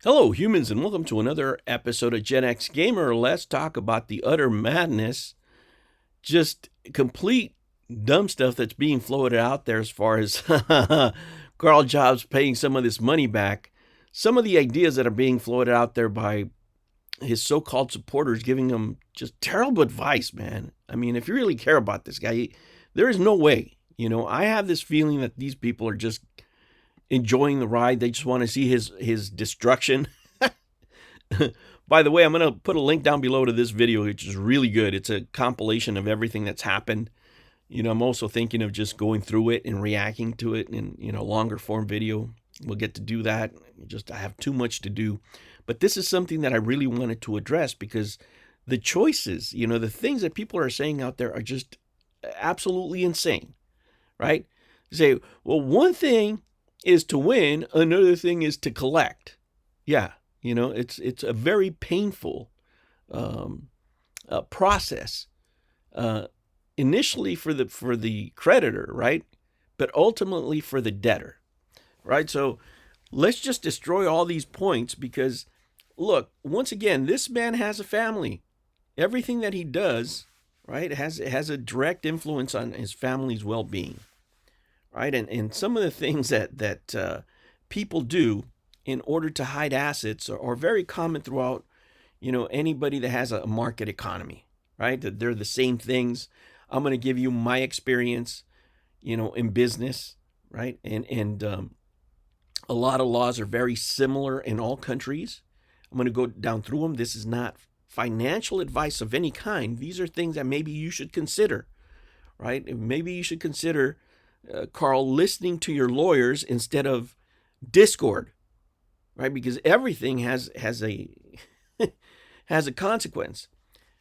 Hello, humans, and welcome to another episode of Gen X Gamer. Let's talk about the utter madness, just complete dumb stuff that's being floated out there as far as Karl Jobst paying some of this money back. Some of the ideas that are being floated out there by his so-called supporters giving him just terrible advice, man. I mean, if you really care about this guy, there is no way. I have this feeling that these people are just enjoying the ride. They just want to see his destruction. By the way, I'm going to put a link down below to this video, which is really good. It's a compilation of everything that's happened. I'm also thinking of just going through it and reacting to it in, longer form video. We'll get to do that. I have too much to do. But this is something that I really wanted to address because the choices, the things that people are saying out there are just absolutely insane, right? You say, well, one thing is to win, another thing is to collect. Yeah, it's a very painful process. Initially for the creditor, right? But ultimately for the debtor, right? So let's just destroy all these points because, look, once again, this man has a family. Everything that he does, right, has a direct influence on his family's well-being. Right, and some of the things that people do in order to hide assets are very common throughout, anybody that has a market economy, right? That they're the same things. I'm going to give you my experience, in business, right? And a lot of laws are very similar in all countries. I'm going to go down through them. This is not financial advice of any kind. These are things that maybe you should consider, right? Maybe you should consider Karl, listening to your lawyers instead of Discord, right? Because everything has a has a consequence.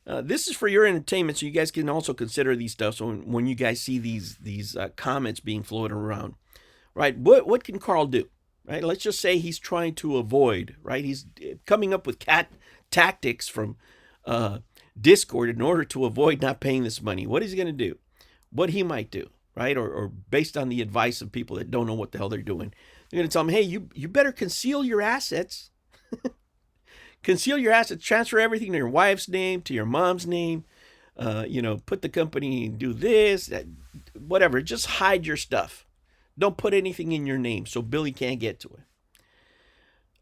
This is for your entertainment, so you guys can also consider these stuff. So when you guys see these comments being floated around, right? What can Karl do, right? Let's just say he's trying to avoid, right? He's coming up with tactics from Discord in order to avoid not paying this money. What is he going to do? What he might do? Right? Or based on the advice of people that don't know what the hell they're doing. They're going to tell them, hey, you better conceal your assets. Conceal your assets. Transfer everything to your wife's name, to your mom's name. Put the company, do this, whatever. Just hide your stuff. Don't put anything in your name so Billy can't get to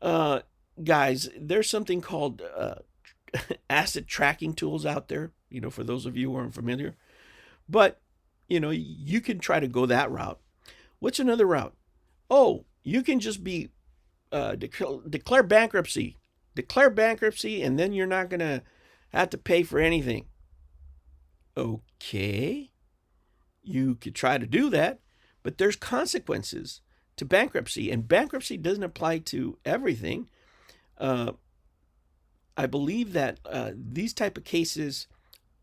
it. Guys, there's something called asset tracking tools out there, for those of you who aren't familiar. But you can try to go that route. What's another route? Oh, you can just be declare bankruptcy. Declare bankruptcy, and then you're not going to have to pay for anything. Okay. You could try to do that, but there's consequences to bankruptcy, and bankruptcy doesn't apply to everything. I believe that these type of cases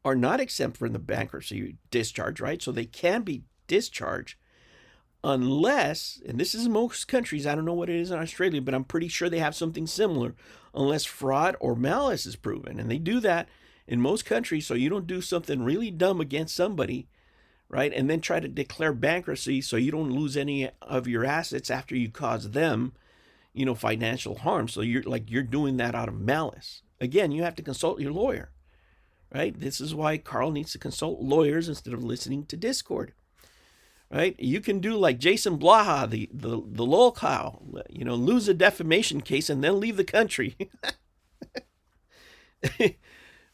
are not exempt from the bankruptcy discharge, right? So they can be discharged unless, and this is in most countries, I don't know what it is in Australia, but I'm pretty sure they have something similar, unless fraud or malice is proven. And they do that in most countries, so you don't do something really dumb against somebody, right? And then try to declare bankruptcy so you don't lose any of your assets after you cause them, financial harm. So you're doing that out of malice. Again, you have to consult your lawyer. Right? This is why Karl needs to consult lawyers instead of listening to Discord. Right? You can do like Jason Blaha, the lol cow, lose a defamation case and then leave the country.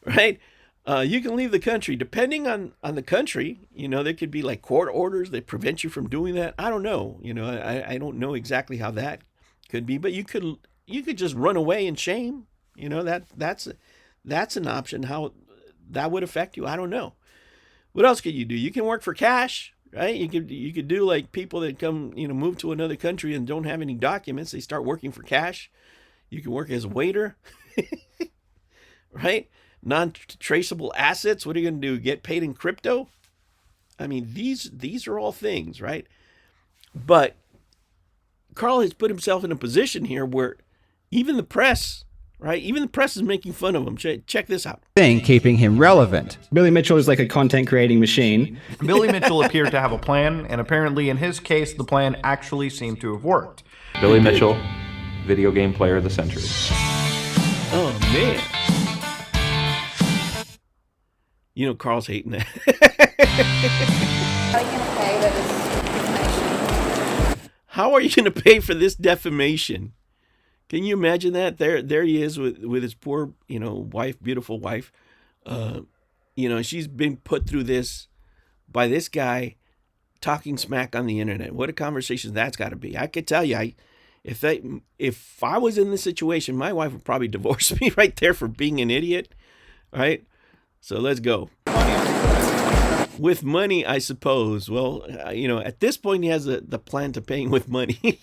Right? You can leave the country. Depending on the country, there could be like court orders that prevent you from doing that. I don't know. I don't know exactly how that could be, but you could just run away in shame. That's an option. How that would affect you, I don't know. What else could you do? You can work for cash, right? You could do like people that come, move to another country and don't have any documents. They start working for cash. You can work as a waiter, right? Non-traceable assets. What are you going to do? Get paid in crypto? I mean, these are all things, right? But Karl has put himself in a position here where even the press, right? Even the press is making fun of him. Check this out. Keeping him relevant. Billy Mitchell is like a content creating machine. Billy Mitchell appeared to have a plan, and apparently in his case, the plan actually seemed to have worked. Billy Mitchell video game player of the century. Oh, man. You know, Carl's hating that. How are you going to pay for this defamation? How are you going to pay for this defamation? Can you imagine that? There he is with his poor, wife, beautiful wife. She's been put through this by this guy talking smack on the internet. What a conversation that's got to be. I could tell you, if I was in this situation, my wife would probably divorce me right there for being an idiot, right? So let's go. With money, I suppose. Well, at this point, he has the plan to paying with money.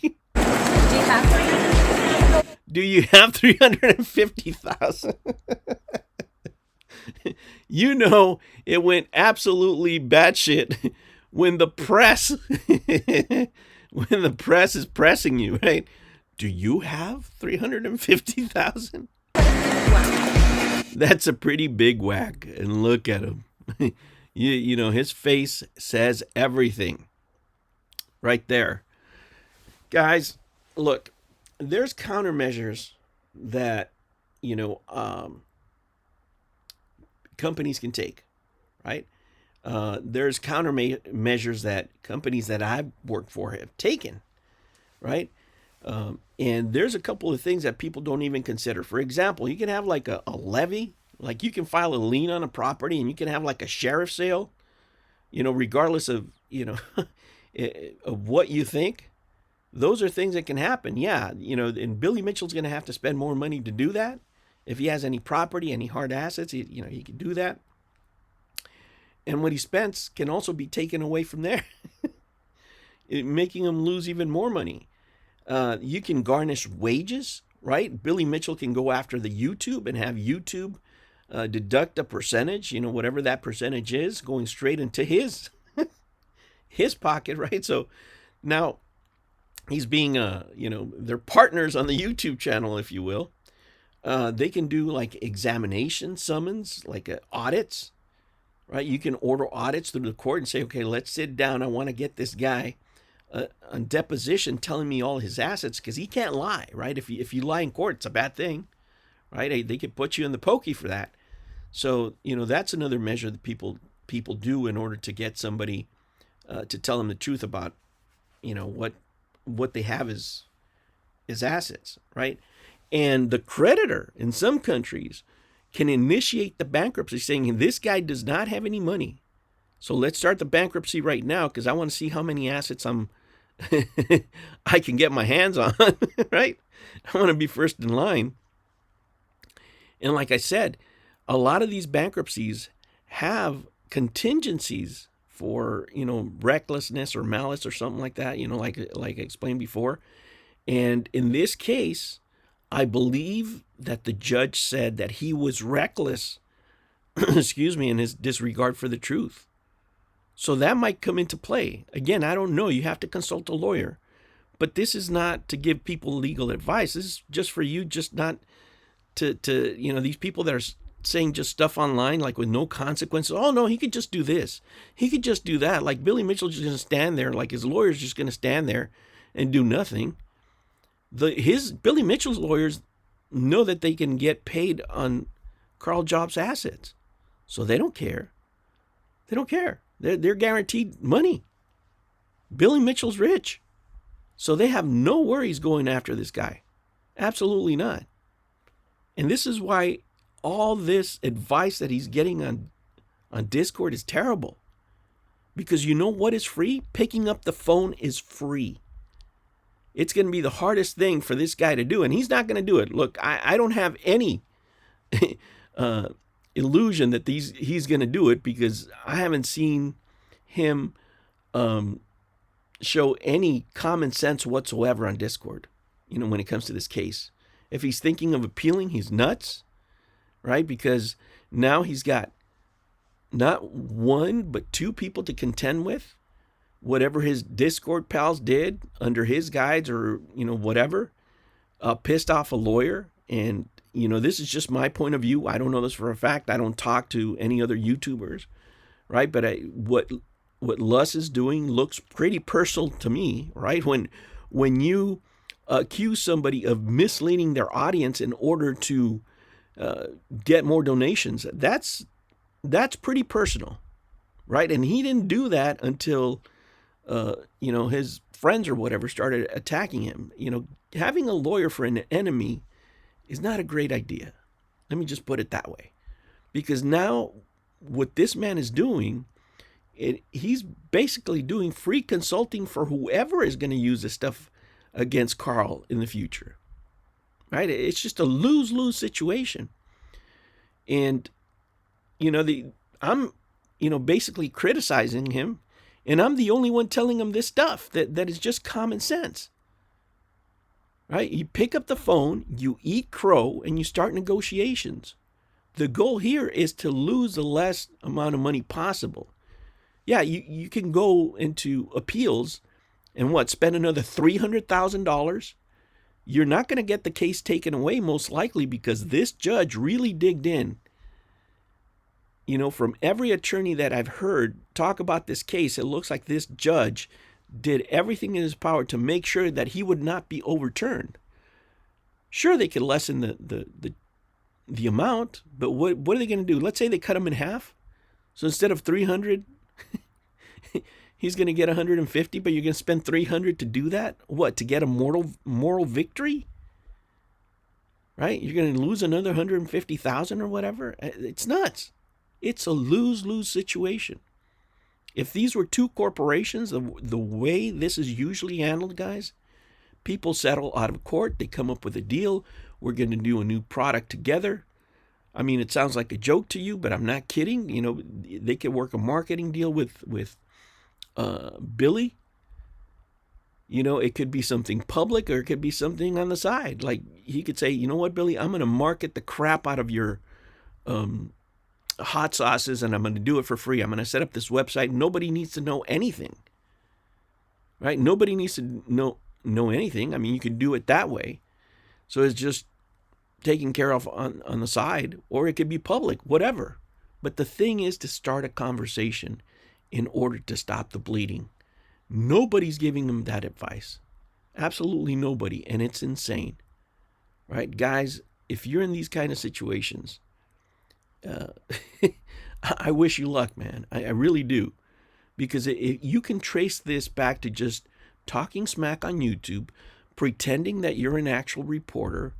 Do you have $350,000? It went absolutely batshit when the press is pressing you, right? Do you have $350,000? That's a pretty big whack, and look at him. His face says everything right there. Guys, look, there's countermeasures that, companies can take, right? There's countermeasures that companies that I've worked for have taken, right? And there's a couple of things that people don't even consider. For example, you can have like a levy, like you can file a lien on a property, and you can have like a sheriff sale, regardless of, of what you think. Those are things that can happen. Yeah, and Billy Mitchell's going to have to spend more money to do that. If he has any property, any hard assets, he can do that. And what he spends can also be taken away from there, making him lose even more money. You can garnish wages, right? Billy Mitchell can go after the YouTube and have YouTube deduct a percentage, whatever that percentage is, going straight into his pocket, right? So now he's being, they're partners on the YouTube channel, if you will. They can do like examination summons, like audits, right? You can order audits through the court and say, okay, let's sit down. I want to get this guy on deposition telling me all his assets, because he can't lie, right? If you lie in court, it's a bad thing, right? They could put you in the pokey for that. So, that's another measure that people do in order to get somebody to tell them the truth about, what they have is assets, right? And the creditor in some countries can initiate the bankruptcy saying, this guy does not have any money. So let's start the bankruptcy right now, because I want to see how many assets I can get my hands on, right? I want to be first in line. And like I said, a lot of these bankruptcies have contingencies for, recklessness or malice or something like that, like I explained before. And in this case, I believe that the judge said that he was reckless, in his disregard for the truth. So that might come into play. Again, I don't know. You have to consult a lawyer. But this is not to give people legal advice. This is just for you, just not to these people that are saying just stuff online, like with no consequences. Oh, no, he could just do this. He could just do that. Like Billy Mitchell's just going to stand there, like his lawyer's just going to stand there and do nothing. Billy Mitchell's lawyers know that they can get paid on Karl Jobst assets. So they don't care. They don't care. They're guaranteed money. Billy Mitchell's rich. So they have no worries going after this guy. Absolutely not. And this is why all this advice that he's getting on Discord is terrible. Because you know what is free? Picking up the phone is free. It's going to be the hardest thing for this guy to do, and he's not going to do it. Look, I don't have any illusion that he's going to do it, because I haven't seen him show any common sense whatsoever on Discord, when it comes to this case. If he's thinking of appealing, he's nuts, right? Because now he's got not one, but two people to contend with. Whatever his Discord pals did under his guides or, whatever, pissed off a lawyer. And, this is just my point of view. I don't know this for a fact. I don't talk to any other YouTubers, right? But what Luss is doing looks pretty personal to me, right? When you accuse somebody of misleading their audience in order to get more donations, that's pretty personal, right? And he didn't do that until his friends or whatever started attacking him. Having a lawyer for an enemy is not a great idea. Let me just put it that way. Because now what this man is doing, he's basically doing free consulting for whoever is going to use this stuff against Karl in the future. Right? It's just a lose-lose situation. And, I'm, basically criticizing him, and I'm the only one telling him this stuff that is just common sense. Right? You pick up the phone, you eat crow, and you start negotiations. The goal here is to lose the less amount of money possible. Yeah, you can go into appeals and spend another $300,000. You're not going to get the case taken away, most likely, because this judge really digged in. From every attorney that I've heard talk about this case, it looks like this judge did everything in his power to make sure that he would not be overturned. Sure, they could lessen the amount, but what are they going to do? Let's say they cut him in half. So instead of 300, he's going to get 150, but you're going to spend 300 to do that? What, to get a moral victory? Right? You're going to lose another 150,000 or whatever? It's nuts. It's a lose-lose situation. If these were two corporations, the way this is usually handled, guys, people settle out of court. They come up with a deal. We're going to do a new product together. I mean, it sounds like a joke to you, but I'm not kidding. They could work a marketing deal with Billy. It could be something public, or it could be something on the side. Like, he could say, you know what, Billy, I'm going to market the crap out of your hot sauces, and I'm going to do it for free. I'm going to set up this website. Nobody needs to know anything, right? Nobody needs to know anything. I mean, you can do it that way. So it's just taken care of on the side, or it could be public, whatever. But the thing is to start a conversation in order to stop the bleeding. Nobody's giving them that advice. Absolutely nobody. And it's insane, right? Guys, if you're in these kind of situations, I wish you luck, man. I really do. Because you can trace this back to just talking smack on YouTube, pretending that you're an actual reporter,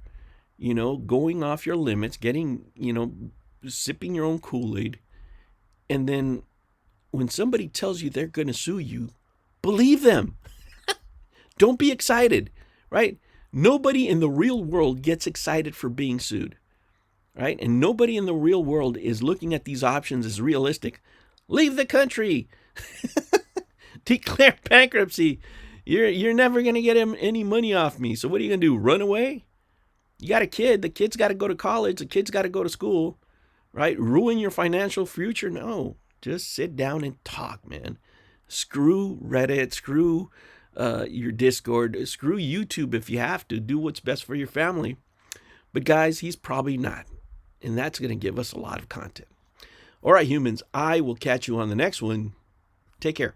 going off your limits, getting, sipping your own Kool-Aid. And then when somebody tells you they're going to sue you, believe them. Don't be excited, right? Nobody in the real world gets excited for being sued. Right? And nobody in the real world is looking at these options as realistic. Leave the country. Declare bankruptcy. You're never going to get any money off me. So what are you going to do? Run away? You got a kid. The kid's got to go to college. The kid's got to go to school. Right? Ruin your financial future? No. Just sit down and talk, man. Screw Reddit. Screw your Discord. Screw YouTube if you have to. Do what's best for your family. But guys, he's probably not. And that's going to give us a lot of content. All right, humans, I will catch you on the next one. Take care.